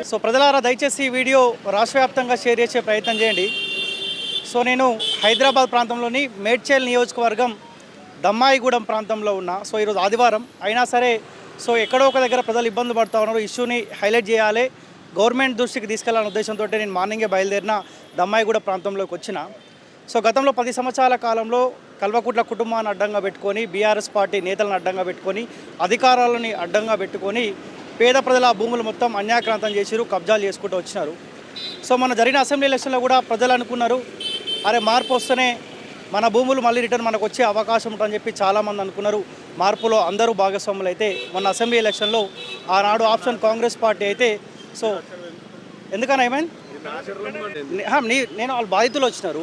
So ప్రజలారా దయచేసి ఈ వీడియో రాష్ట్ర వ్యాప్తంగా షేర్ చేసే ప్రయత్నం చేయండి. సో నేను హైదరాబాద్ ప్రాంతంలోని మేడ్చల్ నియోజకవర్గం దమ్మాయిగూడెం ప్రాంతంలో ఉన్నా. సో ఈరోజు ఆదివారం అయినా సరే సో ఎక్కడో ఒక దగ్గర ప్రజలు ఇబ్బంది పడుతూ ఉన్నారు. ఇష్యూని హైలైట్ చేయాలి, గవర్నమెంట్ దృష్టికి తీసుకెళ్లాలనే ఉద్దేశంతో నేను మార్నింగే బయలుదేరిన దమ్మాయిగూడ ప్రాంతంలోకి వచ్చిన. సో గతంలో 10 సంవత్సరాల కాలంలో కల్వకుట్ల కుటుంబాన్ని అడ్డంగా పెట్టుకొని, బీఆర్ఎస్ పార్టీ నేతలను అడ్డంగా పెట్టుకొని, అధికారాలని అడ్డంగా పెట్టుకొని పేద ప్రజల భూములు మొత్తం అన్యాక్రాంతం చేసిరు, కబ్జాలు చేసుకుంటూ వచ్చినారు. సో మన జరిగిన అసెంబ్లీ ఎలక్షన్లో కూడా ప్రజలు అనుకున్నారు, అరే మార్పు వస్తేనే మన భూములు మళ్ళీ రిటర్న్ మనకు వచ్చే అవకాశం ఉంటుందని చెప్పి చాలామంది అనుకున్నారు. మార్పులో అందరూ భాగస్వాములు అయితే మొన్న అసెంబ్లీ ఎలక్షన్లో ఆనాడు ఆప్షన్ కాంగ్రెస్ పార్టీ అయితే సో ఎందుకన్నా ఏమైంది నేను వాళ్ళ బాధితులు వచ్చినారు,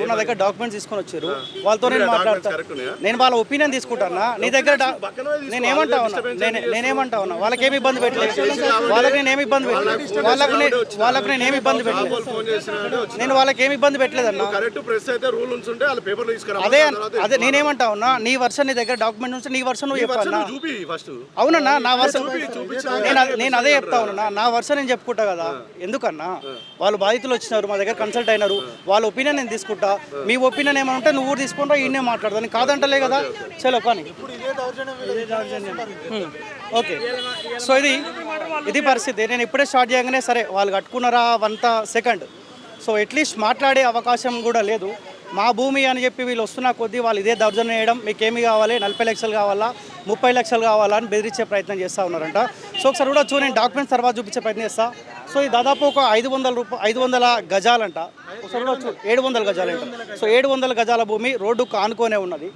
నా దగ్గర డాక్యుమెంట్స్ తీసుకొని వచ్చారు. వాళ్ళతో నేను మాట్లాడతాను, నేను వాళ్ళ ఒపీనియన్ తీసుకుంటానా. నీ దగ్గర నేనేమంటా ఉన్నా వాళ్ళకేమి ఇబ్బంది పెట్టలేదు, వాళ్ళకి నేనేమి ఇబ్బంది పెట్టలేదు, వాళ్ళకి నేనేమి ఇబ్బంది పెట్టలేదు, నేను వాళ్ళకేమి ఇబ్బంది పెట్టలేదన్నా. అదే నేనేమంటా ఉన్నా, నీ వర్షన్ నీ దగ్గర డాక్యుమెంట్ నుంచి నీ వర్షన్ నువ్వు చెప్పన్నా. అవునన్నా, నా వర్షన్ నేను అదే చెప్తా ఉన్నా, నా వర్షన్ నేను చెప్పుకుంటా కదా. ఎందుకన్నా వాళ్ళు బాధితులు వచ్చినారు, మా దగ్గర కన్సల్ట్ అయినారు, వాళ్ళ ఒపీనియన్ నేను తీసుకుంటా. మీ ఒపీనియన్ ఏమైనా ఉంటే నువ్వు తీసుకుంటా, ఈయనే మాట్లాడతాను, కాదంటలే కదా. చలో కానీ ఓకే. సో ఇది పరిస్థితి. నేను ఇప్పుడే స్టార్ట్ చేయగానే సరే వాళ్ళు కట్టుకున్నారా 1 సెకండ్. సో అట్లీస్ట్ మాట్లాడే అవకాశం కూడా లేదు. మా భూమి అని చెప్పి వీళ్ళు వస్తున్న కొద్దీ వాళ్ళు ఇదే దౌర్జన్యం చేయడం, మీకేమి కావాలి, 40 లక్షలు కావాలా, 30 లక్షలు కావాలా అని బెదిరించే ప్రయత్నం చేస్తూ ఉన్నారంట. సో ఒకసారి కూడా నేను డాక్యుమెంట్స్ తర్వాత చూపించే ప్రయత్నం చేస్తా. సో ఇది దాదాపు ఒక 500 గజాలంట, ఒకసారి కూడా 700 గజాలంట. సో 700 గజాల భూమి రోడ్డుకు ఆనుకొనే ఉన్నది.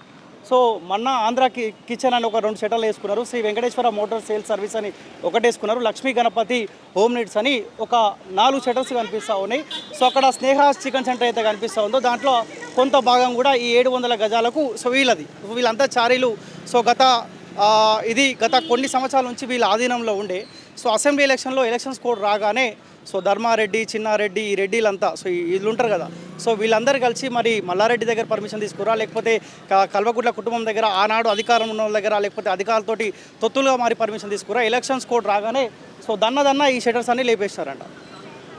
సో మొన్న ఆంధ్ర కిచెన్ అని ఒక 2 షటర్లు వేసుకున్నారు, Shri Venkateswara motor sales service అని ఒకటి వేసుకున్నారు, లక్ష్మీ గణపతి హోమ్ నీడ్స్ అని ఒక 4 షటర్స్ కనిపిస్తూ ఉన్నాయి. సో అక్కడ స్నేహ చికెన్ సెంటర్ అయితే కనిపిస్తూ ఉందో దాంట్లో కొంత భాగం కూడా ఈ 700 గజాలకు సో వీళ్ళంతా చారీలు. సో గత కొన్ని సంవత్సరాల నుంచి వీళ్ళ ఆధీనంలో ఉండే. సో అసెంబ్లీ ఎలక్షన్స్ కోడ్ రాగానే సో ధర్మారెడ్డి, చిన్నారెడ్డి, ఈ రెడ్డిలంతా సో వీళ్ళు ఉంటారు కదా, సో వీళ్ళందరూ కలిసి మరి మల్లారెడ్డి దగ్గర పర్మిషన్ తీసుకురా, లేకపోతే కల్వకుట్ల కుటుంబం దగ్గర ఆనాడు అధికారం ఉన్న వాళ్ళ దగ్గర, లేకపోతే అధికారులతోటి తొత్తులుగా మారి పర్మిషన్ తీసుకురా. ఎలక్షన్స్ కోడ్ రాగానే సో దన్న ఈ షటర్స్ అన్నీ లేపేస్తారంట.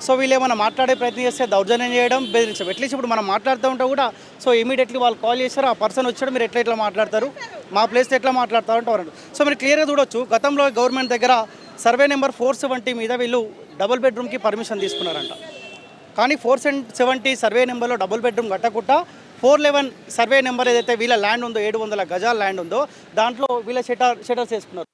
సో వీళ్ళు ఏమైనా మాట్లాడే ప్రయత్నం చేస్తే దౌర్జన్యం చేయడం, బెదిరించడం. అట్లీస్ట్ ఇప్పుడు మనం మాట్లాడుతూ ఉంటే కూడా సో ఇమీడియట్లీ వాళ్ళు కాల్ చేశారు, ఆ పర్సన్ వచ్చాడు, మీరు ఎట్లా మాట్లాడతారు, మా ప్లేస్తో ఎట్లా మాట్లాడతారు అంటే. సో మీరు క్లియర్గా చూడొచ్చు, గతంలో గవర్నమెంట్ దగ్గర సర్వే నెంబర్ 470 మీద వీళ్ళు డబుల్ బెడ్రూమ్కి పర్మిషన్ తీసుకున్నారంట. కానీ 470 సర్వే నెంబర్లో డబుల్ బెడ్రూమ్ కట్టకుండా 411 సర్వే నెంబర్ ఏదైతే వీళ్ళ ల్యాండ్ ఉందో, 700 గజాల ల్యాండ్ ఉందో దాంట్లో వీళ్ళ షటర్స్ వేసుకున్నారు.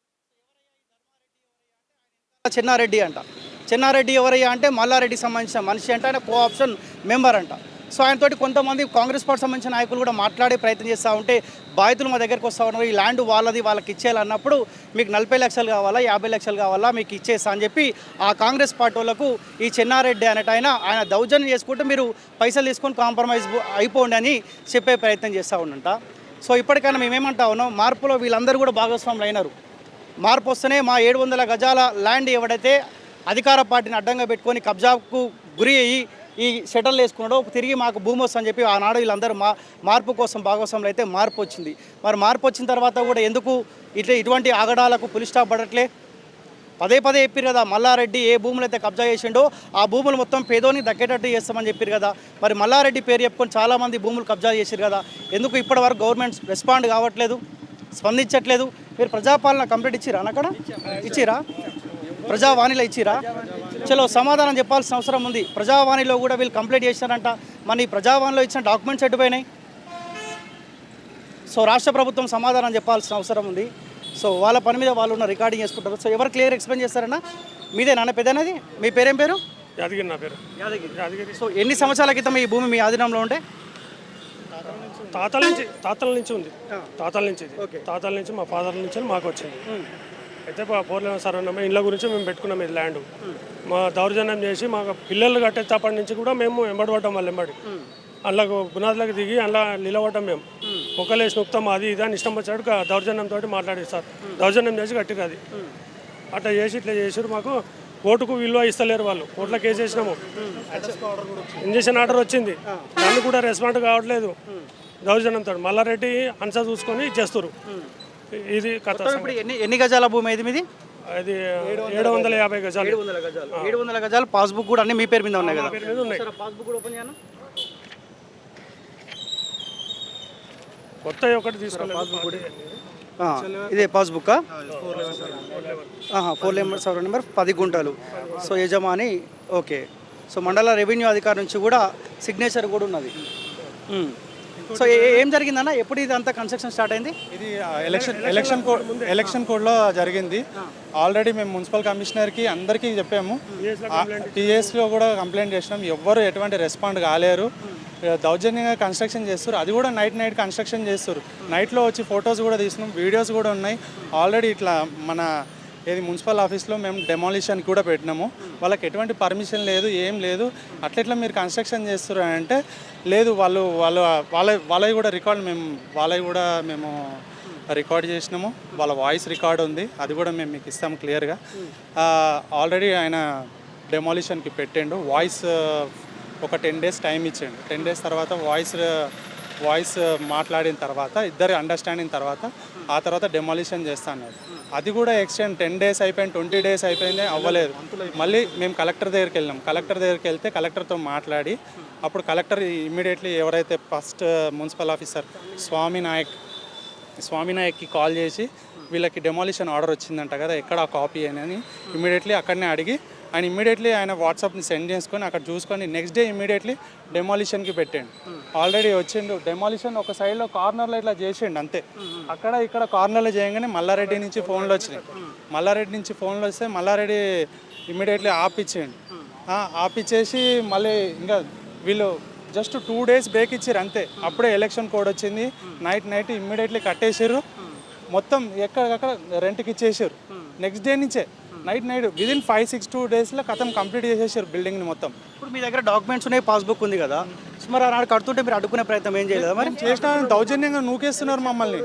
చెన్నారెడ్డి ఎవరయ్యా అంటే మల్లారెడ్డికి సంబంధించిన మనిషి అంటే, ఆయన కోఆప్షన్ మెంబర్ అంట. సో ఆయనతోటి కొంతమంది కాంగ్రెస్ పార్టీ సంబంధించిన నాయకులు కూడా మాట్లాడే ప్రయత్నం చేస్తూ ఉంటే బాధితులు మా దగ్గరకు వస్తూ ఉన్నారు, ఈ ల్యాండ్ వాళ్ళది, వాళ్ళకి ఇచ్చేయాలన్నప్పుడు మీకు 40 లక్షలు కావాలా, 50 లక్షలు కావాలా, మీకు ఇచ్చేస్తా అని చెప్పి ఆ కాంగ్రెస్ పార్టీ వాళ్ళకు ఈ చెన్నారెడ్డి అనేట ఆయన దౌర్జన్యం చేసుకుంటూ మీరు పైసలు తీసుకొని కాంప్రమైజ్ అయిపోండి అని చెప్పే ప్రయత్నం చేస్తూ ఉండంట. సో ఇప్పటికైనా మేమేమంటా ఉన్నాం, మార్పులో వీళ్ళందరూ కూడా భాగస్వాములు అయినారు. మార్పు వస్తేనే మా 700 గజాల ల్యాండ్ ఎవడైతే అధికార పార్టీని అడ్డంగా పెట్టుకొని కబ్జాకు గురి అయ్యి ఈ షటర్లు వేసుకున్నాడో తిరిగి మాకు భూమి వస్తుందని చెప్పి ఆనాడు వీళ్ళందరూ మార్పు కోసం భాగస్వాములు అయితే మార్పు వచ్చింది. మరి మార్పు వచ్చిన తర్వాత కూడా ఎందుకు ఇటువంటి ఆగడాలకు పులి స్టాప్ పడట్లే? పదే చెప్పారు కదా, మల్లారెడ్డి ఏ భూములు అయితే కబ్జా చేసిండో ఆ భూములు మొత్తం పేదోనికి దక్కేటట్టు చేస్తామని చెప్పారు కదా. మరి మల్లారెడ్డి పేరు చెప్పుకొని చాలామంది భూములు కబ్జా చేశారు కదా, ఎందుకు ఇప్పటి వరకు గవర్నమెంట్ రెస్పాండ్ కావట్లేదు, స్పందించట్లేదు? మీరు ప్రజాపాలన కంప్లీట్ ఇచ్చిరా? అక్కడ ఇచ్చిరా? ప్రజావాణిలో ఇచ్చిరా? చలో సమాధానం చెప్పాల్సిన అవసరం ఉంది. ప్రజావాణిలో కూడా వీళ్ళు కంప్లైంట్ చేశారంట, మన ఈ ప్రజావాణిలో ఇచ్చిన డాక్యుమెంట్స్ ఎటుపోయినాయి? సో రాష్ట్ర ప్రభుత్వం సమాధానం చెప్పాల్సిన అవసరం ఉంది. సో వాళ్ళ పని మీద వాళ్ళు ఉన్న రికార్డింగ్ చేసుకుంటారు. సో ఎవరు క్లియర్ ఎక్స్ప్లెయిన్ చేస్తారన్నా? మీదే నాన్న పెద్దనది? మీ పేరేం పేరు? యాదగిరి. నా పేరు యాదగిరి. సో ఎన్ని సంవత్సరాల క్రితం ఈ భూమి మీ ఆధీనంలో ఉంటే? తాతల నుంచి ఉంది. తాతల నుంచి మా ఫాదర్ నుంచి మాకు వచ్చింది. అయితే 411 సర్వే నెంబర్ ఇళ్ళ గురించి మేము పెట్టుకున్నాం. ఇది ల్యాండ్ మా దౌర్జన్యం చేసి మా పిల్లలు కట్టేటప్పటి నుంచి కూడా మేము వెంబడి పడ్డాం. వాళ్ళు వెంబడి అందులో పునాదులకు దిగి అందులో నిలబడ్డాం మేము. పొక్కలేసి నొక్కుతాం అది ఇది అని ఇష్టం వచ్చాడు దౌర్జన్యంతో మాట్లాడేది సార్. దౌర్జన్యం చేసి కట్టిరు అది. అట్లా చేసి ఇట్లా చేసారు. మాకు ఓటుకు విలువ ఇస్తలేరు వాళ్ళు. ఓట్ల కేసు వేసినాము, ఇంజక్షన్ ఆర్డర్ వచ్చింది, దాన్ని కూడా రెస్పాండ్ కావట్లేదు. దౌర్జన్యంతో మల్లారెడ్డి అంశ చూసుకొని చేస్తారు. ఇది కథ. ఇప్పుడు ఎన్ని గజాల భూమి ఇది మీది? అది 750 గజాలు. 700 గజాలు. పాస్బుక్ కూడా అన్ని మీ పేరు మీద ఉన్నాయి కదా? పేరు మీద ఉన్నాయి. పాస్బుక్ కూడా ఓపెన్ చేయనా? కొత్త ఒకటి తీసుకోవాలి. ఇదే పాస్బుక్ 4 సర్వే నెంబర్ 10 గుంటలు. సో యజమాని ఓకే. సో మండల రెవెన్యూ అధికారి నుంచి కూడా సిగ్నేచర్ కూడా ఉన్నది. సో ఏం జరిగిందన్న? ఎప్పుడు ఇది అంతా కన్స్ట్రక్షన్ స్టార్ట్ అయింది? ఇది ఎలక్షన్ కోడ్లో జరిగింది. ఆల్రెడీ మేము మున్సిపల్ కమిషనర్కి అందరికీ చెప్పాము, టీఎస్లో కూడా కంప్లైంట్ చేసినాం. ఎవ్వరు ఎటువంటి రెస్పాండ్ కాలేరు. దౌర్జన్యంగా కన్స్ట్రక్షన్ చేస్తారు. అది కూడా నైట్ కన్స్ట్రక్షన్ చేస్తారు. నైట్లో వచ్చి ఫొటోస్ కూడా తీసినాం, వీడియోస్ కూడా ఉన్నాయి. ఆల్రెడీ ఇట్లా మన మున్సిపల్ ఆఫీస్లో మేము డెమాలిషన్ కూడా పెట్టినాము. వాళ్ళకి ఎటువంటి పర్మిషన్ లేదు, ఏం లేదు. అట్లా మీరు కన్స్ట్రక్షన్ చేస్తారు అని అంటే లేదు, వాళ్ళవి కూడా మేము రికార్డ్ చేసినాము. వాళ్ళ వాయిస్ రికార్డ్ ఉంది, అది కూడా మేము మీకు ఇస్తాము క్లియర్గా. ఆల్రెడీ ఆయన డెమాలిషన్కి పెట్టిండు. వాయిస్ ఒక 10 days టైం ఇచ్చాడు. 10 days తర్వాత వాయిస్ మాట్లాడిన తర్వాత ఇద్దరు అండర్స్టాండింగ్ తర్వాత ఆ తర్వాత డెమాలిషన్ చేస్తాను. అది కూడా ఎక్స్టెండ్ 10 days అయిపోయింది, 20 days అయిపోయింది, అవ్వలేదు. మళ్ళీ మేము కలెక్టర్ దగ్గరికి వెళ్ళాం. కలెక్టర్ దగ్గరికి వెళ్తే కలెక్టర్తో మాట్లాడి అప్పుడు కలెక్టర్ ఇమ్మీడియట్లీ ఎవరైతే ఫస్ట్ మున్సిపల్ ఆఫీసర్ స్వామి నాయక్కి కాల్ చేసి వీళ్ళకి డెమాలిషన్ ఆర్డర్ వచ్చిందంట కదా, ఎక్కడ ఆ కాపీ అని ఇమ్మీడియట్లీ అక్కడనే అడిగి ఆయన వాట్సాప్ని సెండ్ చేసుకొని అక్కడ చూసుకొని నెక్స్ట్ డే ఇమ్మీడియట్లీ డెమాలిషన్కి పెట్టండి. ఆల్రెడీ వచ్చిండు. డెమాలిషన్ ఒక సైడ్లో కార్నర్లో ఇట్లా చేసిండు అంతే. అక్కడ ఇక్కడ కార్నర్లో చేయగానే మల్లారెడ్డి నుంచి ఫోన్లు వచ్చినాయి. వస్తే మల్లారెడ్డి ఇమ్మీడియట్లీ ఆపిచ్చేసి మళ్ళీ ఇంకా వీళ్ళు జస్ట్ 2 days బ్రేక్ ఇచ్చారు అంతే. అప్పుడే ఎలక్షన్ కోడ్ వచ్చింది. నైట్ ఇమ్మీడియట్లీ కట్టేసారు. మొత్తం ఎక్కడికక్కడ రెంట్కి ఇచ్చేసారు. నెక్స్ట్ డే నుంచే నైట్ విదిన్ 5-6 daysలో కథం కంప్లీట్ చేసేసారు బిల్డింగ్ని మొత్తం. ఇప్పుడు మీ దగ్గర డాక్యుమెంట్స్ ఉన్నాయి, పాస్బుక్ ఉంది కదా, మరి ఆనాడు కడుతుంటే మీరు అడ్డుకునే ప్రయత్నం ఏం చేయలేదు? మరి చేసిన దౌర్జన్యంగా నూకేస్తున్నారు మమ్మల్ని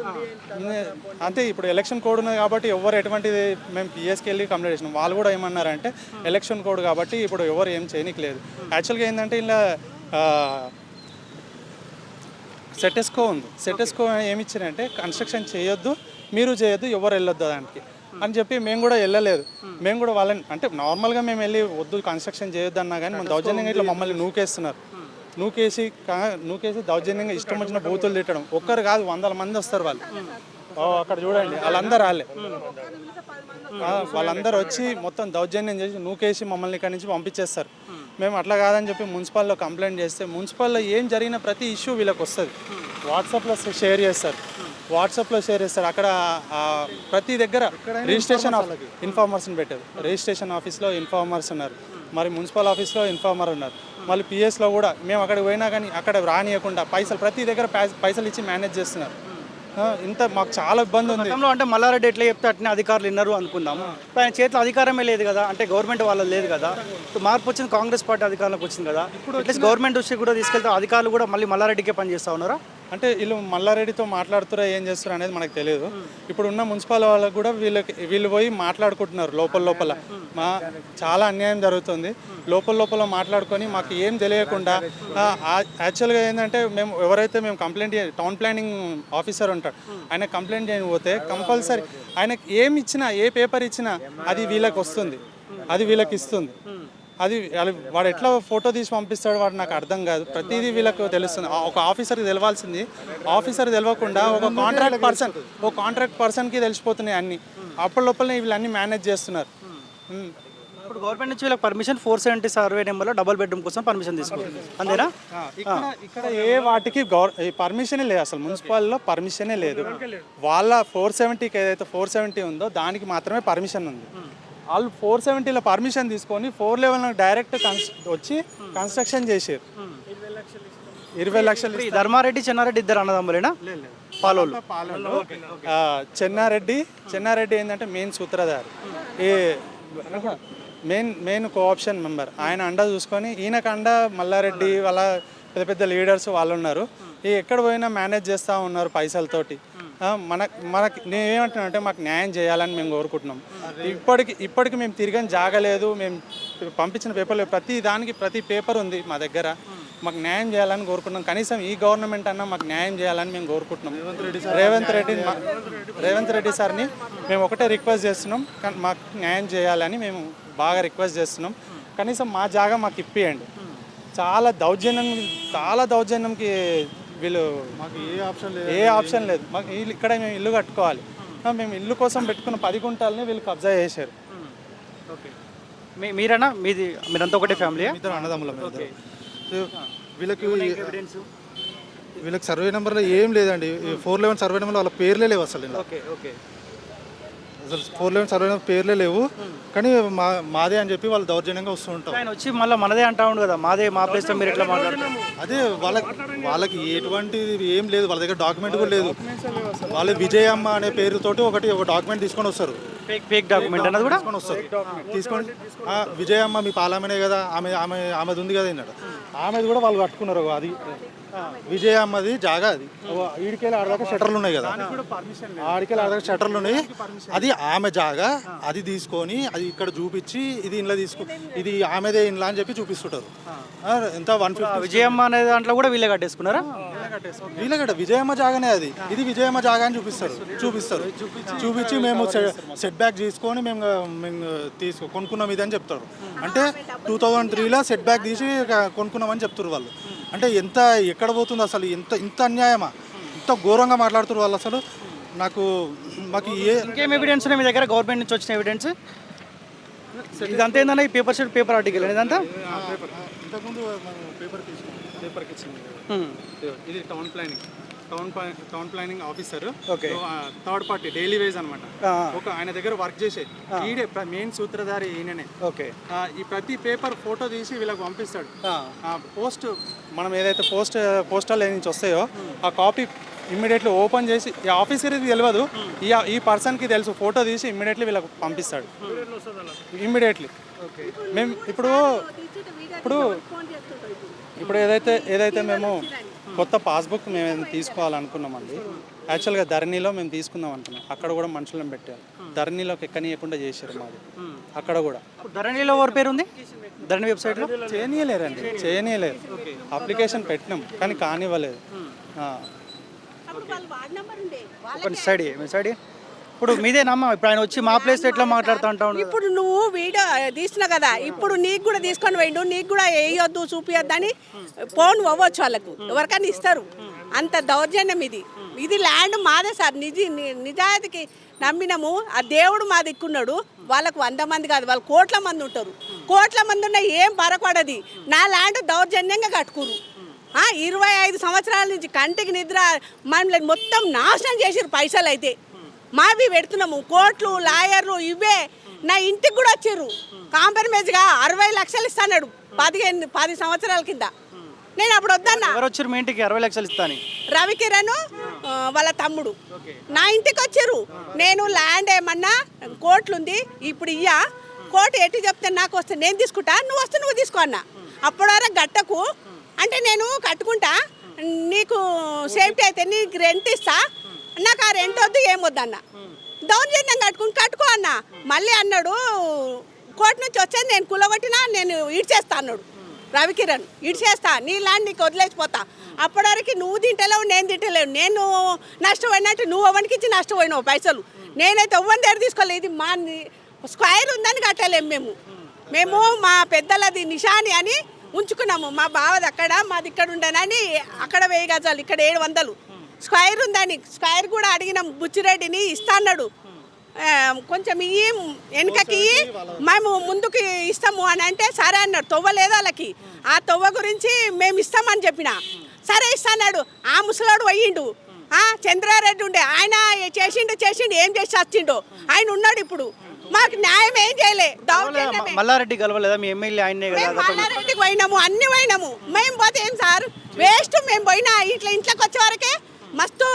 అంతే. ఇప్పుడు ఎలక్షన్ కోడ్ ఉన్నది కాబట్టి ఎవరు ఎటువంటిది మేము పిఎస్కి వెళ్ళి కంప్లైంట్ చేసినాం. వాళ్ళు కూడా ఏమన్నారంటే ఎలక్షన్ కోడ్ కాబట్టి ఇప్పుడు ఎవరు ఏం చేయనికి లేదు. యాక్చువల్గా ఏంటంటే ఇలా సెటెస్కో ఉంది. సెటెస్కో ఏమి ఇచ్చారంటే కన్స్ట్రక్షన్ చేయొద్దు, మీరు చేయొద్దు, ఎవరు వెళ్ళొద్దు దానికి అని చెప్పి మేము కూడా వెళ్ళలేదు. మేము కూడా వాళ్ళని అంటే నార్మల్గా మేము వెళ్ళి వద్దు కన్స్ట్రక్షన్ చేయొద్దు అన్నా కానీ మన దౌర్జన్యంగా ఇట్లా మమ్మల్ని నూకేస్తున్నారు. నూకేసి దౌర్జన్యంగా ఇష్టం వచ్చిన బూతులు తిట్టడం. ఒక్కరు కాదు, 100 మంది వస్తారు వాళ్ళు. అక్కడ చూడండి, వాళ్ళందరూ వచ్చి మొత్తం దౌర్జన్యం చేసి నూకేసి మమ్మల్ని ఇక్కడి నుంచి పంపించేస్తారు. మేము అట్లా కాదని చెప్పి మున్సిపల్లో కంప్లైంట్ చేస్తే మున్సిపల్లో ఏం జరిగిన ప్రతి ఇష్యూ వీళ్ళకి వస్తుంది. వాట్సాప్లో షేర్ చేస్తారు. అక్కడ ప్రతి దగ్గర రిజిస్ట్రేషన్ ఇన్ఫార్మర్స్ని పెట్టారు. రిజిస్ట్రేషన్ ఆఫీస్లో ఇన్ఫార్మర్స్ ఉన్నారు, మరి మున్సిపల్ ఆఫీస్లో ఇన్ఫార్మర్ ఉన్నారు, మళ్ళీ పిఎస్లో కూడా. మేము అక్కడికి పోయినా కానీ అక్కడ రానియకుండా ప్రతి దగ్గర పైసలు ఇచ్చి మేనేజ్ చేస్తున్నారు. ఇంత మాకు చాలా ఇబ్బంది ఉంది. అంటే మల్లారెడ్డి ఎట్లా చెప్తే అట్నే అధికారులు విన్నారు అనుకుందాము. ఆయన చేతిలో అధికారమే లేదు కదా, అంటే గవర్నమెంట్ వాళ్ళది లేదు కదా. మార్పు వచ్చింది, కాంగ్రెస్ పార్టీ అధికారంలోకి వచ్చింది కదా. ఇప్పుడు అట్లీస్ట్ గవర్నమెంట్ దృష్టికి కూడా తీసుకెళ్తే అధికారులు కూడా మళ్ళీ మల్లారెడ్డికే పనిచేస్తూ ఉన్నారా? అంటే వీళ్ళు మల్లారెడ్డితో మాట్లాడుతారా ఏం చేస్తారా అనేది మనకు తెలియదు. ఇప్పుడు ఉన్న మున్సిపల్ వాళ్ళకు కూడా వీళ్ళు పోయి మాట్లాడుకుంటున్నారు లోపల. చాలా అన్యాయం జరుగుతుంది. లోపల మాట్లాడుకొని మాకు ఏం తెలియకుండా యాక్చువల్గా ఏంటంటే మేము కంప్లైంట్ టౌన్ ప్లానింగ్ ఆఫీసర్ ఉంటాడు, ఆయన కంప్లైంట్ చేయకపోతే కంపల్సరీ ఆయనకి ఏమి ఇచ్చినా, ఏ పేపర్ ఇచ్చినా అది వీళ్ళకి వస్తుంది, అది వీళ్ళకి ఇస్తుంది. అది వాడు ఎట్లా ఫోటో తీసి పంపిస్తాడు వాడు నాకు అర్థం కాదు. ప్రతిదీ వీళ్ళకు తెలుస్తుంది. ఒక ఆఫీసర్కి తెలవాల్సింది ఆఫీసర్ తెలియకుండా ఒక కాంట్రాక్ట్ పర్సన్కి తెలిసిపోతున్నాయి అన్నీ. అప్పటిలోపలనే వీళ్ళన్నీ మేనేజ్ చేస్తున్నారు. ఇప్పుడు గవర్నమెంట్ నుంచి వీళ్ళకి పర్మిషన్ 470 సర్వే నెంబర్లో డబుల్ బెడ్రూమ్ కోసం పర్మిషన్ తీసుకుంటుంది అంతేనా? ఇక్కడ ఏ వాటికి పర్మిషనే లేదు, అసలు మున్సిపాల్లో పర్మిషనే లేదు. వాళ్ళ 470కి ఏదైతే 470 ఉందో దానికి మాత్రమే పర్మిషన్ ఉంది. వాళ్ళు 470లో పర్మిషన్ తీసుకొని 4 level డైరెక్ట్ వచ్చి కన్స్ట్రక్షన్ చేసారు. 20 లక్షలు. ధర్మారెడ్డి చెన్నారెడ్డి ఇద్దరు అన్నదమ్ములేనా? పాలోళ్ళు. చెన్నారెడ్డి ఏంటంటే మెయిన్ సూత్రధారి, మెయిన్ కోఆప్షన్ మెంబర్. ఆయన అండ చూసుకొని ఈయనకు అండ మల్లారెడ్డి వాళ్ళ పెద్ద లీడర్స్ వాళ్ళు ఉన్నారు. ఎక్కడ పోయినా మేనేజ్ చేస్తూ ఉన్నారు పైసలతోటి. మనకి నేను ఏమంటున్నా అంటే మాకు న్యాయం చేయాలని మేము కోరుకుంటున్నాం. ఇప్పటికి మేము తిరిగని జాగలేదు, మేము పంపించిన పేపర్లు ప్రతి పేపర్ ఉంది మా దగ్గర. మాకు న్యాయం చేయాలని కోరుకుంటున్నాం. కనీసం ఈ గవర్నమెంట్ అన్నా మాకు న్యాయం చేయాలని మేము కోరుకుంటున్నాం. రేవంత్ రెడ్డి సార్ని మేము ఒకటే రిక్వెస్ట్ చేస్తున్నాం, కానీ మాకు న్యాయం చేయాలని మేము బాగా రిక్వెస్ట్ చేస్తున్నాం. కనీసం మా జాగా మాకు ఇప్పియండి. చాలా దౌర్జన్యంకి వీళ్ళు మాకు ఏ ఆప్షన్ లేదు. మాకు ఇక్కడ మేము ఇల్లు కట్టుకోవాలి. మేము ఇల్లు కోసం పెట్టుకున్న 10 గుంటల్ని వీళ్ళు కబ్జా చేశారు. ఓకే, మీరన్నా మీరంతా ఒకటే ఫ్యామిలీ? ఇద్దరు అన్నదమ్ములం. వీళ్ళకి సర్వే నెంబర్లో ఏం లేదండి. 411 సర్వే నెంబర్లో వాళ్ళ పేర్లే లేవు అసలు. అసలు 411 సర్వే నెంబర్ పేర్లే లేవు, కానీ మాదే అని చెప్పి వాళ్ళు దౌర్జన్యంగా వస్తూ ఉంటారు. ఆయన వచ్చి మళ్ళీ మనదే అంటా ఉండు కదా, మాదే మా ప్లేస్ మీరు ఎట్లా మాట్లాడతారు? అదే వాళ్ళకి ఎటువంటిది ఏం లేదు, వాళ్ళ దగ్గర డాక్యుమెంట్ కూడా లేదు. వాళ్ళు విజయమ్మ అనే పేరుతోటి ఒక డాక్యుమెంట్ తీసుకొని వస్తారు. ఫేక్ డాక్యుమెంట్ అన్నది కూడా తీసుకొని విజయమ్మ మీ పాలమనే కదా, ఆమెది ఉంది కదా అన్నాడు. ఆమెది కూడా వాళ్ళు కట్టుకున్నారు. అది విజయమ్మది జాగా. అది ఈడికెళ్ళి ఆడదాకా షట్టర్లు ఉన్నాయి కదా, ఆడికెళ్ళి ఆడదాకా షట్టర్లు ఉన్నాయి. అది ఆమె జాగా. అది తీసుకొని అది ఇక్కడ చూపించి ఇది ఇంట్లో ఇది ఆమెదే ఇంట్లో అని చెప్పి చూపిస్తుంటారు. ఎంత 150. విజయమ్మ అనే దాంట్లో కూడా వీళ్ళే కట్టేసుకున్నారా? విజయమ్మ జాగానే అది. ఇది విజయమ్మ జాగా అని చూపించి మేము సెట్ బ్యాక్ తీసుకొని మేము కొనుక్కున్నాం ఇది అని చెప్తారు. అంటే 2003లో సెట్ బ్యాక్ తీసి కొనుక్కున్నామని చెప్తారు వాళ్ళు. అంటే ఎక్కడ పోతుంది అసలు? ఇంత అన్యాయమా? ఇంత ఘోరంగా మాట్లాడుతారు వాళ్ళు అసలు. మాకు ఇంకేం ఎవిడెన్స్ ఉన్నాయి మీ దగ్గర? గవర్నమెంట్ నుంచి వచ్చిన ఎవిడెన్స్ ఇదంతా ఏందన్నా? ఈ పేపర్ ఆర్టికల్ ఇదంతా ఇంతకుముందు పేపర్కి ఇచ్చింది. ఇది town planning officer, third party daily wage అనమాట. ఆయన దగ్గర వర్క్ చేసే ఈడే మెయిన్ సూత్రధారి ఈయననే. ఓకే, ఈ ప్రతి పేపర్ ఫోటో తీసి వీళ్ళకి పంపిస్తాడు. పోస్ట్ మనం ఏదైతే పోస్టల్ నుంచి వస్తాయో ఆ కాపీ ఇమ్మీడియట్లీ ఓపెన్ చేసి, ఈ ఆఫీసర్కి తెలియదు, ఈ పర్సన్కి తెలుసు, ఫోటో తీసి ఇమ్మీడియట్లీ వీళ్ళకి పంపిస్తాడు. ఇమ్మీడియట్లీ మేము ఇప్పుడు ఏదైతే మేము కొత్త పాస్బుక్ మేము తీసుకోవాలనుకున్నామండి. యాక్చువల్గా ధరణిలో మేము తీసుకుందాం అనుకున్నాం. అక్కడ కూడా మనుషులను పెట్టారు, ధరణిలోకి ఎక్కనీయకుండా చేశారు మాది. అక్కడ కూడా ధరణిలో ఎవరి పేరు ఉంది? ధరణి వెబ్సైట్లో చేయనీయలేరు. అప్లికేషన్ పెట్టినాం కానీ కానివ్వలేదు. సైడ్ ఇప్పుడు మీదేనమ్మా. ఇప్పుడు ఆయన వచ్చి మా ప్లేస్ ఎట్లా మాట్లాడుతూ ఉంటాను. ఇప్పుడు నువ్వు వీడియో తీస్తున్నావు కదా, ఇప్పుడు నీకు కూడా తీసుకొని పోయిండు, నీకు కూడా వేయొద్దు చూపియొద్దు అని ఫోన్ అవ్వచ్చు వాళ్ళకు, ఎవరికైనా ఇస్తారు. అంత దౌర్జన్యం ఇది ల్యాండ్ మాదే సార్. నిజాయితీకి నమ్మినాము. ఆ దేవుడు మా దిక్కున్నాడు. వాళ్ళకు 100 మంది కాదు, వాళ్ళు కోట్ల మంది ఉంటారు. కోట్ల మంది ఉన్నా ఏం పరపడది. నా ల్యాండ్ దౌర్జన్యంగా కట్టుకురు. 25 సంవత్సరాల నుంచి కంటికి నిద్ర మనం మొత్తం నాశనం చేసారు. పైసలు అయితే మావి పెడుతున్నాము, కోట్లు లాయర్లు ఇవే. నా ఇంటికి కూడా వచ్చారు. కాంప్రమైజ్గా 60 లక్షలు ఇస్తాడు 10 సంవత్సరాల కింద. నేను అప్పుడు వద్దన్నా. ఎవరు వచ్చారు మీ ఇంటికి 60 లక్షలు ఇస్తాను? రవికిరణ్ వాళ్ళ తమ్ముడు నా ఇంటికి వచ్చారు. నేను ల్యాండ్ ఏమన్నా కోట్లు ఉంది ఇప్పుడు కోర్టు ఎటు చెప్తే నాకు వస్తే నేను తీసుకుంటా, నువ్వు వస్తే నువ్వు తీసుకో అన్న. అప్పటి వరకు గట్టకు అంటే నేను కట్టుకుంటా, నీకు సేఫ్టీ అయితే నీకు రెంట్ ఇస్తా, నాకు ఆ రెంట్ వద్దు ఏం వద్దన్న. దౌర్జన్యం కట్టుకో అన్న. మళ్ళీ అన్నాడు కోర్టు నుంచి వచ్చేది నేను కులగొట్టినా నేను ఇడ్చేస్తా అన్నాడు రవికిరణ్. ఇడ్చేస్తా, నీ ల్యాండ్ నీకు వదిలేసిపోతా. అప్పటివరకు నువ్వు తింటలేవు, నేను తింటలేవు. నేను నష్టపోయినట్టు నువ్వు ఎవరికి ఇచ్చి నష్టపోయినావు పైసలు. నేనైతే ఎవ్వరి దగ్గర తీసుకోలేదు. ఇది మా స్క్వైర్ ఉందని కట్టలేము మేము మా పెద్దలది నిషాని అని ఉంచుకున్నాము. మా బావది అక్కడ, మాది ఇక్కడ ఉండనని అక్కడ 1000 గజాలు, ఇక్కడ 700 స్క్వైర్ ఉందని. స్క్వైర్ కూడా అడిగినాం బుచ్చిరెడ్డిని, ఇస్తా అన్నాడు. కొంచెం ఇయ్యి వెనుకకి మేము ముందుకు ఇస్తాము అని అంటే సరే అన్నాడు. తవ్వలేదు వాళ్ళకి. ఆ తవ్వ గురించి మేము ఇస్తామని చెప్పిన సరే ఇస్తాడు. ఆ ముసలాడు పోయిండు. చంద్రారెడ్డి ఉండే ఆయన చేసిండు ఏం చేసి వచ్చిండు. ఆయన ఉన్నాడు ఇప్పుడు. మాకు న్యాయం ఏం చేయలే. మల్లారెడ్డి కలవలేదా మీ ఎమ్మెల్యే? ఆయన మల్లారెడ్డికి పోయినాము, అన్ని పోయినాము. మేము పోతే ఏం సార్ వేస్ట్. మేము పోయినా ఇంట్లోకి వచ్చే వరకే మస్తు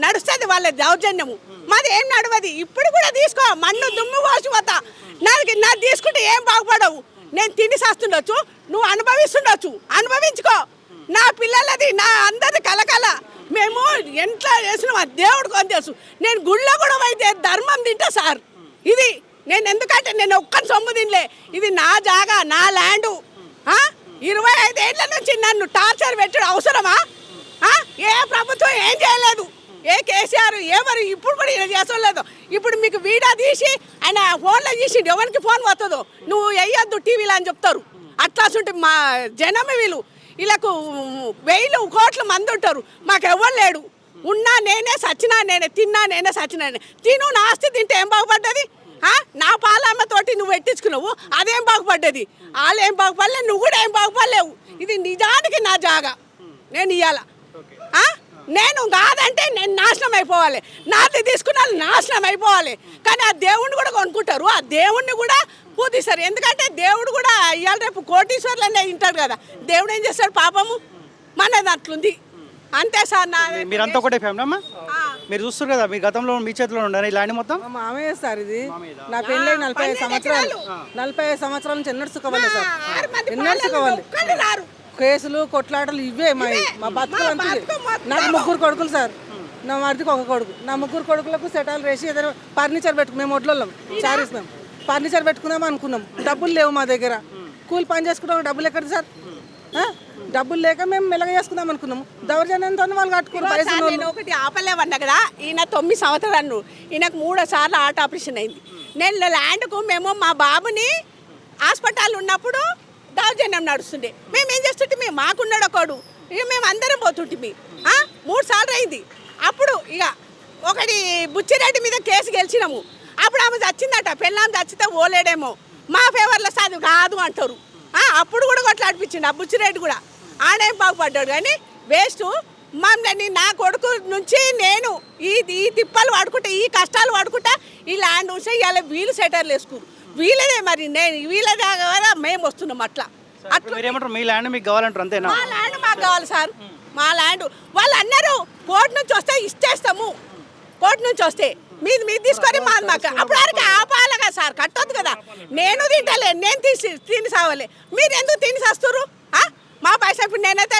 నడుస్తుంది వాళ్ళ దౌర్జన్యము. మాది ఏం నడవది. ఇప్పుడు కూడా తీసుకో, మన్ను దుమ్ము పోసిపోతా. నాది తీసుకుంటే ఏం బాగుపడవు. నేను తిండి చేస్తుండొచ్చు, నువ్వు అనుభవిస్తుండొచ్చు, అనుభవించుకో. నా పిల్లలది నా అందరి కలకల మేము ఎంట్లో చేసినాం ఆ దేవుడు కొని తెలుసు. నేను గుళ్ళో కూడా అయితే ధర్మం తింటా సార్. ఇది నేను ఎందుకంటే నేను ఒక్కని సొమ్ము తినలే. ఇది నా జాగా, నా ల్యాండు. 25 ఏళ్ల నుంచి నన్ను టార్చర్ పెట్టడం అవసరమా? ఏ ప్రభుత్వం ఏం చేయలేదు, ఏ కేసీఆర్ ఎవరు ఇప్పుడు కూడా ఇలా చేసలేదు. ఇప్పుడు మీకు వీడియో తీసి ఆయన ఫోన్లో తీసిండు, ఎవరికి ఫోన్ వస్తుందో నువ్వు వేయొద్దు టీవీలో అని చెప్తారు. అట్లా ఉంటే మా జనమే వీళ్ళు వీళ్ళకు 1000 కోట్ల మంది ఉంటారు, మాకు ఎవరు లేడు. ఉన్నా నేనే, సచ్చినా నేనే, తిన్నా నేనే, సచ్చినా నేనే. తిను నా ఆస్తి తింటే ఏం బాగుపడ్డది? నా పాలమ్మతోటి నువ్వు పెట్టించుకున్నావు, అదేం బాగుపడ్డది? వాళ్ళు ఏం బాగుపడలేదు, నువ్వు కూడా ఏం బాగుపడలేవు. ఇది నిజానికి నా జాగా, నేను ఇవ్వాల. నేను కాదంటే నేను నాశనం అయిపోవాలి, నాది తీసుకున్న నాశనం అయిపోవాలి. కానీ ఆ దేవుణ్ణి కూడా కొనుక్కుంటారు, ఆ దేవుణ్ణి కూడా పూజిస్తారు. ఎందుకంటే దేవుడు కూడా ఇవాళ రేపు కోటీశ్వర్లనే వింటాడు కదా, దేవుడు ఏం చేస్తాడు పాపము? మనది అట్లుంది అంతే సార్. మీరంతా ఒకటే ఫ్యామిలీ అమ్మా? మీరు చూస్తారు కదా, మీ గతంలో మీ చేతిలో ఉండాలి ఈ ల్యాండ్ మొత్తం. మా మామయ్య సార్ ఇది. నా పెళ్ళి 45 సంవత్సరాలు, 45 సంవత్సరాల నుంచి ఎన్నడూ సుఖవాలి సార్, ఎన్నడూ సుఖవాలి. కేసులు కొట్లాటలు ఇవే మా బతుకులు అంతే. నాకు 3 కొడుకులు సార్, నా మరిదికి 1 కొడుకు. నా 3 కొడుకులకు సెటాలు వేసి ఏదైనా ఫర్నిచర్ మేము వడ్లలో చారీస్ మేము ఫర్నిచర్ పెట్టుకుందాం అనుకున్నాం. డబ్బులు లేవు మా దగ్గర, కూలి పని చేసుకుంటాం, డబ్బులు ఎక్కడ సార్? డబ్బులు లేక మేము మెల్లగా చేసుకుందాం అనుకున్నాము. దౌర్జన్యంతో వాళ్ళు కట్టుకున్నారు. నేను ఒకటి ఆపలేవన్నా కదా, ఈయన 9 సంవత్సరాలు, ఈయనకు 3 సార్లు హార్ట్ ఆపరేషన్ అయింది. నేను ల్యాండ్కు మేము మా బాబుని హాస్పిటల్ ఉన్నప్పుడు దౌర్జన్యం నడుస్తుండే. మేము ఏం చేస్తుంటే మాకున్నాడు ఒకడు, ఇక మేము అందరం పోతుంటే 3 సార్లు అయింది. అప్పుడు ఇక ఒకటి బుచ్చిరెడ్డి మీద కేసు గెలిచినాము. అప్పుడు ఆమె చచ్చిందట, పెళ్ళాం చచ్చితే ఓలేడేమో, మా ఫేవర్లో చదువు కాదు అంటారు. అప్పుడు కూడా కొట్లాడిపించిండు ఆ బుచ్చిరెడ్డి కూడా, ఆడేం బాగుపడ్డాడు. కానీ వేస్ట్ మమ్మల్ని నా కొడుకు నుంచి నేను ఈ తిప్పలు పడుకుంటా, ఈ కష్టాలు పడుకుంటా ఈ ల్యాండ్ ఉంటే ఇవాళ వీళ్ళు సెటర్లు వేసుకురు. వీళ్ళదే మరి నేను వీళ్ళదే కదా మేము వస్తున్నాం. అట్లా మీరేమంటారు? మీ ల్యాండ్ మీకు కావాలంటారు అంతేనా? మా ల్యాండ్ మాకు కావాలి సార్, మా ల్యాండ్. వాళ్ళు అన్నారు కోర్టు నుంచి వస్తే ఇచ్చేస్తాము, కోర్టు నుంచి వస్తే మీరు తీసుకొని మాకు అప్పుడు వరకు ఆపాలి కదా సార్, కట్టొద్దు కదా. నేను తింటలే, నేను తిని సావాలి, మీరు ఎందుకు తిని చేస్తారు? మా పైసా ఇప్పుడు నేనైతే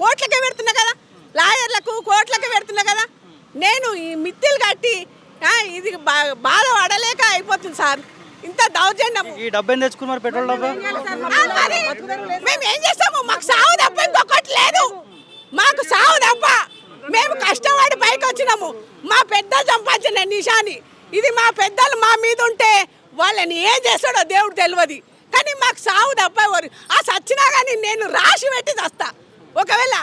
కోట్లకే పెడుతున్నా కదా, లాయర్లకు కోట్లకే పెడుతున్నా కదా. నేను ఈ మిత్తులు కట్టి ఇది బాధ పడలేక అయిపోతుంది సార్, ఇంత దౌర్జన్యం. ఈ డబ్బు ఏం తెచ్చుకున్నారు? పెట్రోల్ డబ్బా మేము ఏం చేస్తాము? మాకు సాగు తప్ప ఇంకొకటి లేదు, మాకు సాగు తప్ప. మేము కష్టపడి పైకి వచ్చినాము, మా పెద్దలు సంపాదించిన నిషాని ఇది. మా పెద్దలు మా మీద ఉంటే వాళ్ళని ఏం చేస్తాడో దేవుడు తెలియదు. కానీ మాకు సాగు తప్ప ఆ సచ్చినా కానీ నేను రాసి పెట్టి చస్తా. ఒకవేళ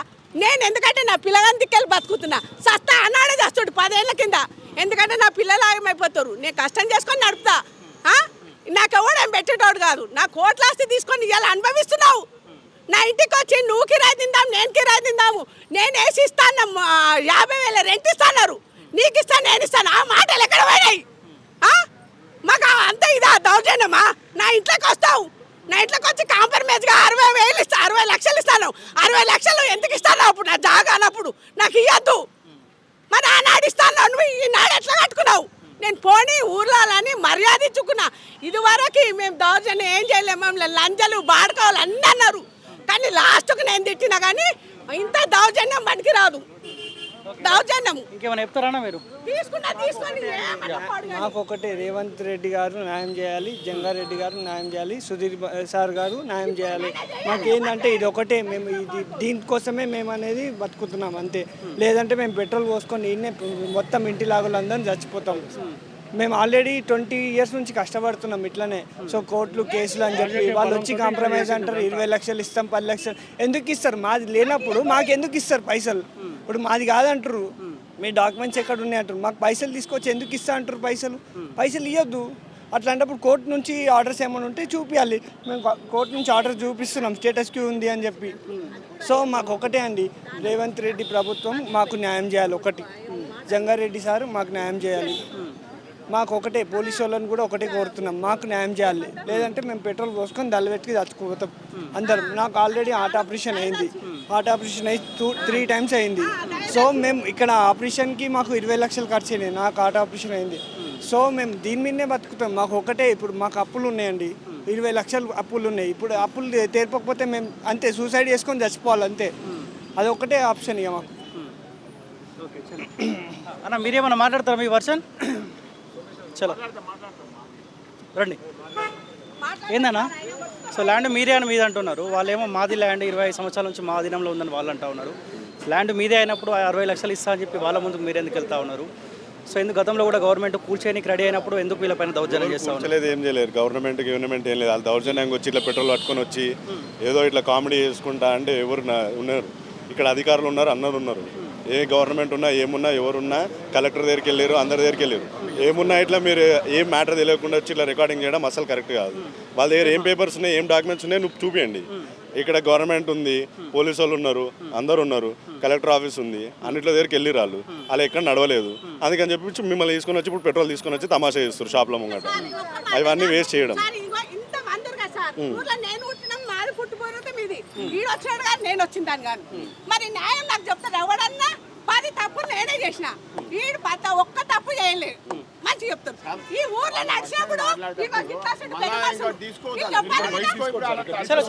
నేను ఎందుకంటే నా పిల్లగాని దిక్కెళ్ళి బతుకుతున్నా, సస్తా అన్నాడే చేస్తాడు 10 ఏళ్ళ కింద. ఎందుకంటే నా పిల్లలు ఆగమైపోతారు, నేను కష్టం చేసుకొని నడుపుతా. నాకు ఎవడేం పెట్టేటోడు కాదు, నా కోట్లాస్తి తీసుకొని ఇవాళ అనుభవిస్తున్నావు. నా ఇంటికి వచ్చి నువ్వు కిరాయి తిందాం, నేను కిరాయి తిందాము, నేను వేసి ఇస్తాను, 50,000 రెంట్ ఇస్తాన్నారు, నీకు ఇస్తాను, నేను ఇస్తాను. ఆ మాటలు ఎక్కడ పోయినాయి? మాకు అంత ఇదా దౌర్జన్యమా? నా ఇంట్లోకి వస్తావు, నా ఇంట్లోకి వచ్చి కాంప్రమైజ్గా 60,000 ఇస్తా, 60 లక్షలు ఇస్తాను. 60 లక్షలు ఎందుకు ఇస్తాను? అప్పుడు నా జాగా అన్నప్పుడు నాకు ఇవ్వద్దు. మరి ఆనాడు ఇస్తాను, నువ్వు ఈనాడు ఎట్లా కట్టుకున్నావు? నేను పోనీ ఊర్లాలని మర్యాద ఇచ్చుకున్నా. ఇదివరకు మేము దౌర్జన్యం ఏం చేయలేము, మమ్మల్ని లంజలు బాడుకోవాలి అన్నీ అన్నారు. కానీ లాస్ట్కు నేను తిట్టినా కానీ ఇంత దౌర్జన్యం పనికి రాదు. దౌర్జన్యం ఇంకేమైనా చెప్తారా మీరు? తీసుకొని మాకు ఒకటే, రేవంత్ రెడ్డి గారు న్యాయం చేయాలి, జంగారెడ్డి గారు న్యాయం చేయాలి, సుధీర్ సార్ గారు న్యాయం చేయాలి. మాకేంటంటే ఇది ఒకటే, మేము దీనికోసమే మేము అనేది బతుకుతున్నాం అంతే. లేదంటే మేము పెట్రోల్ పోసుకొని ఇన్నే మొత్తం ఇంటి లాగులందరం చచ్చిపోతాం. మేము ఆల్రెడీ 20 years నుంచి కష్టపడుతున్నాం ఇట్లనే. సో కోర్టులు కేసులు అని చెప్పి వాళ్ళు వచ్చి కాంప్రమైజ్ అంటారు, 20 లక్షలు ఇస్తాం, 10 లక్షలు ఎందుకు ఇస్తారు? మాది లేనప్పుడు మాకు ఎందుకు ఇస్తారు పైసలు? ఇప్పుడు మాది కాదంటారు, మీ డాక్యుమెంట్స్ ఎక్కడ ఉన్నాయి అంటారు, మాకు పైసలు తీసుకొచ్చి ఎందుకు ఇస్తా అంటారు? పైసలు ఇవ్వద్దు. అట్లాంటప్పుడు కోర్టు నుంచి ఆర్డర్స్ ఏమైనా ఉంటే చూపించాలి. మేము కోర్టు నుంచి ఆర్డర్ చూపిస్తున్నాం, స్టేటస్ క్యూ ఉంది అని చెప్పి. సో మాకు ఒకటే అండి, రేవంత్ రెడ్డి ప్రభుత్వం మాకు న్యాయం చేయాలి. ఒకటి జంగారెడ్డి సార్ మాకు న్యాయం చేయాలి. మాకు ఒకటే, పోలీసు వాళ్ళని కూడా ఒకటే కోరుతున్నాం, మాకు న్యాయం చేయాలి. లేదంటే మేము పెట్రోల్ పోసుకొని దళవెట్టుకి చచ్చిపోతాం అందరం. నాకు ఆల్రెడీ హార్ట్ ఆపరేషన్ అయింది, హార్ట్ ఆపరేషన్ అయి 3 times అయింది. సో మేము ఇక్కడ ఆపరేషన్కి మాకు 20 లక్షలు ఖర్చు అయినాయి, నాకు హార్ట్ ఆపరేషన్ అయింది. సో మేము దీని మీదనే బతుకుతాం. మాకు ఒకటే, ఇప్పుడు మాకు అప్పులు ఉన్నాయండి, 20 లక్షలు అప్పులు ఉన్నాయి. ఇప్పుడు అప్పులు తీర్పకపోతే మేము అంతే సూసైడ్ చేసుకొని చచ్చిపోవాలి అంతే. అదొక్కటే ఆప్షన్ ఇక మాకు. అన్న మీరేమన్నా మాట్లాడతారా మీ వర్షన్? చలో రండి. ఏందన్నా సో ల్యాండ్ మీదే అని మీద అంటున్నారు, వాళ్ళేమో మాది ల్యాండ్ 25 సంవత్సరాల నుంచి మా దినంలో ఉందని వాళ్ళు అంటూ ఉన్నారు. ల్యాండ్ మీదే అయినప్పుడు 60 లక్షలు ఇస్తా అని చెప్పి వాళ్ళ ముందుకు మీరు ఎందుకు వెళ్తా ఉన్నారు? సో ఎందుకు గతంలో కూడా గవర్నమెంట్ కూల్చేయడానికి రెడీ అయినప్పుడు ఎందుకు వీళ్ళపైన దౌర్జన్యం చేస్తా ఉన్నారు? ఏం చేయలేరు గవర్నమెంట్ ఏం లేదు. వాళ్ళు దౌర్జన్యంగా వచ్చి ఇట్లా పెట్రోల్ పట్టుకొని వచ్చి ఏదో ఇట్లా కామెడీ చేసుకుంటా అంటే ఎవరు ఉన్నారు ఇక్కడ? అధికారులు ఉన్నారు, అందరు ఉన్నారు. ఏ గవర్నమెంట్ ఉన్నా ఏమున్నా ఎవరున్నా కలెక్టర్ దగ్గరికి వెళ్ళారు, అందరి దగ్గరికి వెళ్ళారు. ఏమున్నా ఇట్లా మీరు ఏం మ్యాటర్ తెలియకుండా వచ్చి ఇట్లా రికార్డింగ్ చేయడం అసలు కరెక్ట్ కాదు. వాళ్ళ దగ్గర ఏం పేపర్స్ ఉన్నాయి, ఏం డాక్యుమెంట్స్ ఉన్నాయి నువ్వు చూపించండి. ఇక్కడ గవర్నమెంట్ ఉంది, పోలీసు వాళ్ళు ఉన్నారు, అందరు ఉన్నారు, కలెక్టర్ ఆఫీస్ ఉంది, అన్నింటి దగ్గరికి వెళ్ళి రాళ్ళు అలా ఎక్కడ నడవలేదు. అందుకని చెప్పి మిమ్మల్ని తీసుకొని వచ్చి ఇప్పుడు పెట్రోల్ తీసుకొని వచ్చి తమాషా చేస్తారు షాప్లో ముంగట. అవన్నీ వేస్ట్ చేయడం. నేను వచ్చిందాను కానీ మరి న్యాయం నాకు చెప్తాను. ఎవడన్నా 10 తప్పులు నేనే చేసిన, వీడు ఒక్క తప్పు చేయలేదు. మంచి చెప్తారు. ఈ ఊర్లో నడిచినప్పుడు చలో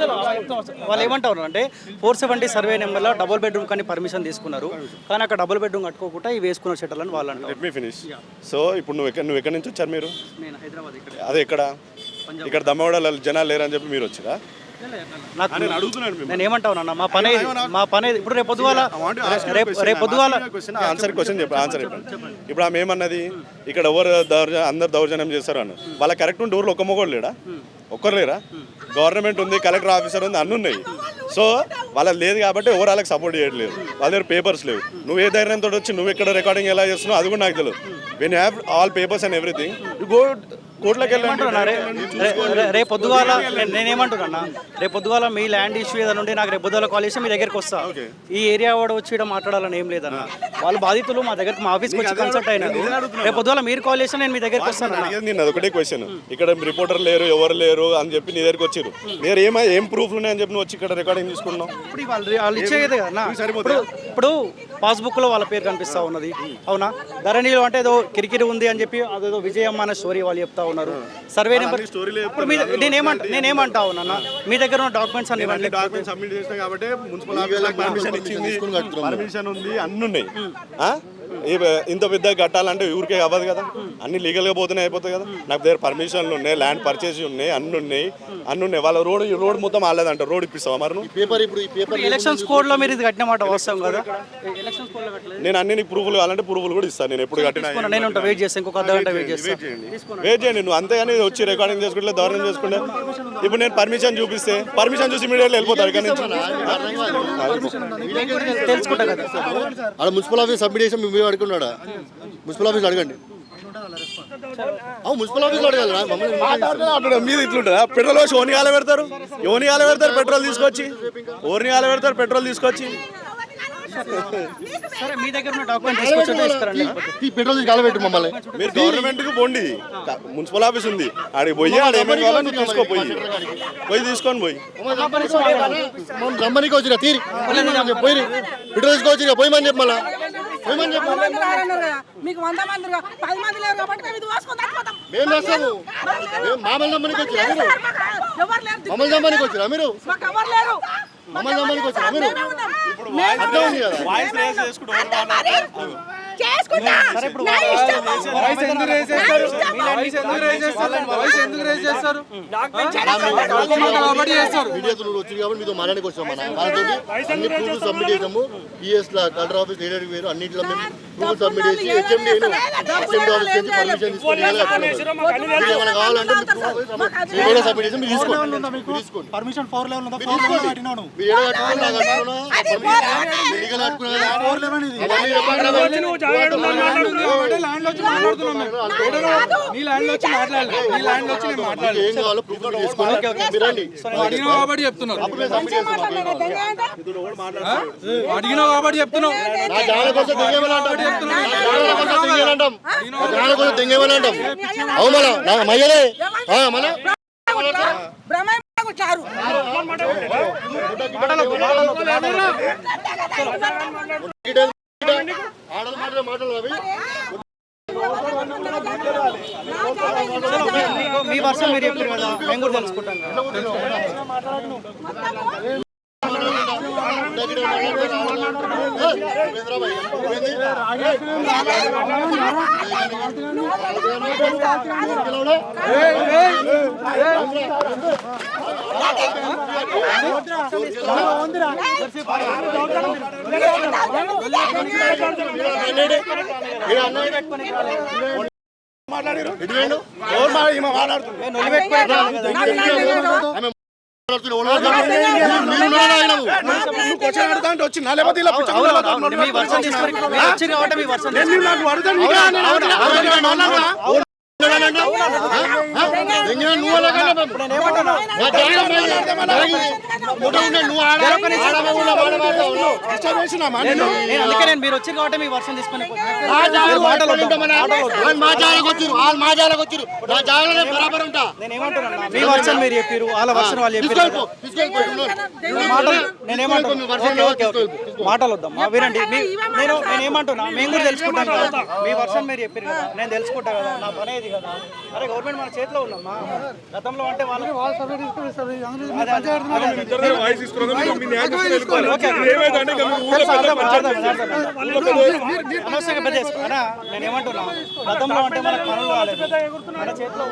వాళ్ళు ఏమంటారు అంటే 470 సర్వే నెంబర్లో డబుల్ బెడ్రూమ్ కానీ పర్మిషన్ తీసుకున్నారు, కానీ అక్కడ డబుల్ బెడ్రూమ్ కట్టుకోకుండా ఇవి వేసుకున్న షట్టర్లని వాళ్ళు అంటారు. Let me finish. సో ఇప్పుడు నువ్వు ఎక్కడి నుంచి వచ్చారు మీరు? నేను హైదరాబాద్. అదే ఇక్కడ దమ్మవాడ జనాలు లేరని చెప్పి మీరు వచ్చిరా? నేను ఏమంటా ఉన్నా మా పని ఇప్పుడు రేపు పొద్దుగాల ఆన్సర్ చెప్పండి. ఇప్పుడు ఆమె ఏమన్నది ఇక్కడ ఎవరు అందరు దౌర్జన్యం చేస్తారు అన్న వాళ్ళ కరెక్ట్ ఉంటే ఊర్లో ఒక్క మొగోడు లేడా? ఒక్కరు లేరా? గవర్నమెంట్ ఉంది, కలెక్టర్ ఆఫీసర్ ఉంది, అన్నీ ఉన్నాయి. సో వాళ్ళకి లేదు కాబట్టి ఎవరు వాళ్ళకి సపోర్ట్ చేయట్లేదు. వాళ్ళ దగ్గర పేపర్స్ లేవు. నువ్వు ఏ ధైర్యంతో వచ్చి నువ్వు ఎక్కడ రికార్డింగ్ ఎలా చేస్తున్నావు అది కూడా నాకు తెలియదు. When you have all papers and everything you go కోర్టులోకి రేపు పొద్దుగాల నేనేమంటున్నా, రేపు పొద్దుగాల మీ ల్యాండ్ ఇష్యూ ఏదైనా ఉండి నాకు రేపు పొద్దుగాల కాల్ చేసి మీ దగ్గరికి వస్తా. ఈ ఏరియా వాడు వచ్చి ఇక్కడ మాట్లాడాలని ఏం లేదన్న. వాళ్ళ బాధితులు మా దగ్గరికి మా ఆఫీస్కి వచ్చి కన్సల్ట్ అయినారు. రేపు పొద్దుగాల మీరు కాల్ చేసి నేను మీ దగ్గరికి వస్తాను. నేను అదొకటే క్వశ్చన్, ఇక్కడ రిపోర్టర్ లేరు ఎవరు లేరు అని చెప్పి నీ దగ్గరికి వచ్చారు. మీరు ఏం ప్రూఫ్లు ఉన్నాయని చెప్పి నువ్వు వచ్చి ఇక్కడ రికార్డింగ్ తీసుకున్నావు? ఇప్పుడు వాళ్ళు ఇచ్చేది కదా. ఇప్పుడు పాస్బుక్లో వాళ్ళ పేరు కనిపిస్తూ ఉన్నది, అవునా? ధరణిలో అంటే ఏదో కిరికిరి ఉంది అని చెప్పి అదేదో విజయమ్మ అనే స్టోరీ వాళ్ళు చెప్తా ఉన్నారు. సర్వే నెంబర్ ఇప్పుడు నేనేమంటా ఉన్నా, మీ దగ్గర ఉన్న డాక్యుమెంట్స్ అన్ని డాక్యుమెంట్స్ సబ్మిట్ చేసినా కాబట్టి మున్సిపల్ ఆఫీస్ పర్మిషన్ ఇచ్చింది, పర్మిషన్ ఉంది, అన్ని ఉన్నాయి. ఇంత పెద్ద కట్టాలంటే ఊరికే అవ్వదు కదా, అన్ని లీగల్గా పోతూనే అయిపోతాయి కదా. నాకు దగ్గర పర్మిషన్లు ఉన్నాయి, ల్యాండ్ పర్చేసి ఉన్నాయి, అన్ని ఉన్నాయి. వాళ్ళ రోడ్ మొత్తం ఆలేదంట. రోడ్ ఇప్పిస్తావా మరి నువ్వు? పేపర్ ఇప్పుడు ఎలక్షన్స్ కోడ్ లో మీరు ఇది కట్టిన మాట వాస్తవం కదా? ఎలక్షన్స్ కోడ్ లో కట్టలేదు. నేను అన్ని నీకు ప్రూఫ్లు కావాలంటే ప్రూఫ్లు కూడా ఇస్తాను. నేను ఎప్పుడు కట్టినా నేను వెయిట్ చేస్తాను, ఇంకొక అర్ధగంట వెయిట్ చేయండి. నువ్వు అంతేగాని వచ్చి రికార్డింగ్ చేసుకుంటే దారుణం చేసుకుంటే ఇప్పుడు నేను పర్మిషన్ చూపిస్తే పర్మిషన్ చూసి ఇమీడియట్లీ వెళ్ళిపోతారు. ఇక్కడ నుంచి తెలుసుకుంటా కదా. అక్కడ మున్సిపల్ ఆఫీస్ సబ్మిట్ చేసి మేము అడుగున్నాడా? మున్సిపల్ ఆఫీస్ అడగండి. మున్సిపల్ ఆఫీస్లో అడగాలి. మీద ఇట్లుంటుందా? పెట్రోల్ వచ్చి ఓని కాల పెడతారు, పెట్రోల్ తీసుకొచ్చి ఓర్ని కాల పెడతారు, పెట్రోల్ తీసుకొచ్చి. సరే మీ దగ్గర ఉన్న డాక్యుమెంట్ తీసుకొచ్చి పెట్రోల్ కాలబెట్టు మమ్మల్ని. మీరు గవర్నమెంట్ కు పోండి, మున్సిపల్ ఆఫీస్ ఉంది, ఆడికి పోయి ఆడ ఏమేమి కావాలో నువ్వు తీసుకోపోయి తీసుకొని పోయి రమ్మనికి వచ్చిన తీరి పోయి పెట్రోల్ తీసుకోవచ్చు పోయమని చెప్పి మళ్ళీ మీకు 100 మంది 10 మంది లేరు కాబట్టి మేము ఇది వాసుకొని తట్టుకోతాం. మేము చేస్తాము. మామూలు నమ్మనికి వచ్చిరా మీరు? మమ్మల్ని నమ్మనికి వచ్చిరా మీరు? మమ్మల్ని నమ్మనికి వచ్చిరా మీరు? అర్థం ఉంది కదా. మీతో మాట్లాడానికి వచ్చాము. అన్ని ప్రూఫ్లు సబ్మిట్ చేసాము. పిఎస్ కలెక్టర్ ఆఫీస్ ఏడాడికి వేరు అన్నింటిలో మేము ప్రూఫ్ సబ్మిట్ చేసి హెచ్ఎండి ఆఫీస్ నుంచి పర్మిషన్ తీసుకొని ఏమైనా కావాలంటే సబ్మిట్ చేసి మీరు తీసుకోండి. పర్మిషన్ 4 లెవెల్ ఉందా? మీరు ఏదో అడిగినా కాబట్టి చెప్తున్నావు. మాటలు మీ వర్షం మీరు చెప్పారు కదా, మేము కూడా తెలుసుకుంటాం కదా. మీ వర్షం తీసుకొని మీరు వచ్చారు కాబట్టి మీ వర్షం అందుకే నేను మీరు వచ్చారు కాబట్టి మీ వర్షం తీసుకొని నేనేమంటున్నా, మీ వర్షం మీరు చెప్పారు, వాళ్ళ వర్షం వాళ్ళు చెప్పారు. మాటలు వద్దాం వినండి. నేనేమంటున్నా, మేము కూడా తెలుసుకుంటాం కదా. మీ వర్షం మీరు చెప్పారు కదా, నేను తెలుసుకుంటా కదా, నా పని ఇది కదా. అరే గవర్నమెంట్ మన చేతిలో ఉందమ్మా. గతంలో అంటే నేనేమంటున్నా, గతంలో అంటే మనకు పనులు కాలేదు, మన చేతిలో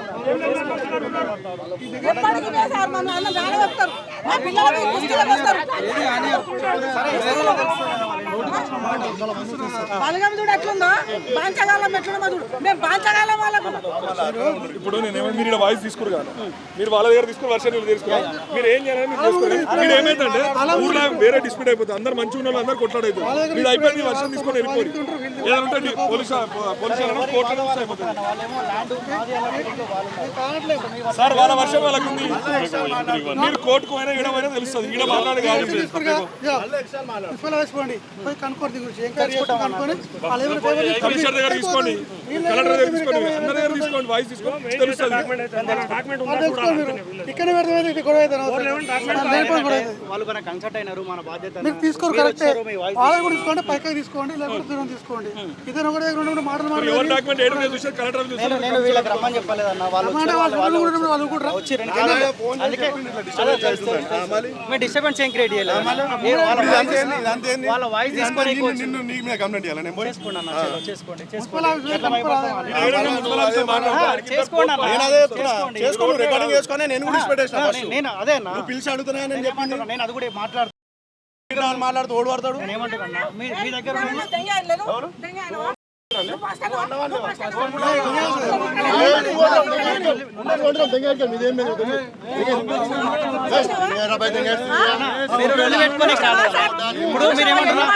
ఇప్పుడు నేనేమో మీరు ఇలా వాయిస్ తీసుకోరు కదా, మీరు వాళ్ళ దగ్గర తీసుకుని వర్షాలు తీసుకున్నారు. మీరు ఏం చేయాలని మీరు చేసుకోండి. మీరు ఏమైందంటే ఊర్లో వేరే డిస్ప్యూట్ అయిపోతుంది, అందరు మంచిగా ఉన్న వాళ్ళు అందరూ కొట్లాడైపోతుంది. మీరు అయిపోయింది వర్షం తీసుకొని వెళ్ళిపోయి ఏదంటే పోలీసు కోర్టులో అయిపోతుంది. సార్ వాళ్ళ వర్షం వాళ్ళకు ఉంది, మీరు కోర్టుకు పోయినా ఈడమైనా తెలుస్తుంది. ఈడ మాట్లాడే కాదు, కమిషనర్ దగ్గర తీసుకోండి, కలెక్టర్ దగ్గర తీసుకోండి, అందరి దగ్గర తీసుకోండి, వాయిస్ తీసుకోండి, తెలుస్తుంది. వాళ్ళు మన కన్సల్ట్ అయినారు, మన బాధ్యత తీసుకోరు కరెక్టే. వాళ్ళని కూడా తీసుకోండి, పైకి తీసుకోండి, లేకపోతే దూరం తీసుకోండి. ఇతను ఒకటే రెండు మాటలు ఎవరి డాక్యుమెంట్ ఏడు చూసి కలెక్టర్ నేను వీళ్ళకి రమ్మని చెప్పలేదన్న. వాళ్ళు వచ్చి మీరు డిస్టర్బెన్స్ ఏం క్రియేట్ చేయలేదు. వాళ్ళ వాయిస్ తీసుకొని నేను అదే అన్న పిలిచి అడుగుతున్నా నేను అది కూడా మాట్లాడుతూ ఓడి పడతాడు. నేను ఏమంటున్నా, మీ దగ్గర మీరు నొల్లి పెట్టుకొని ఇప్పుడు మీరు ఏమంటారు,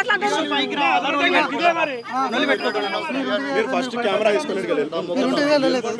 మీరు ఫస్ట్ కెమెరా తీసుకొని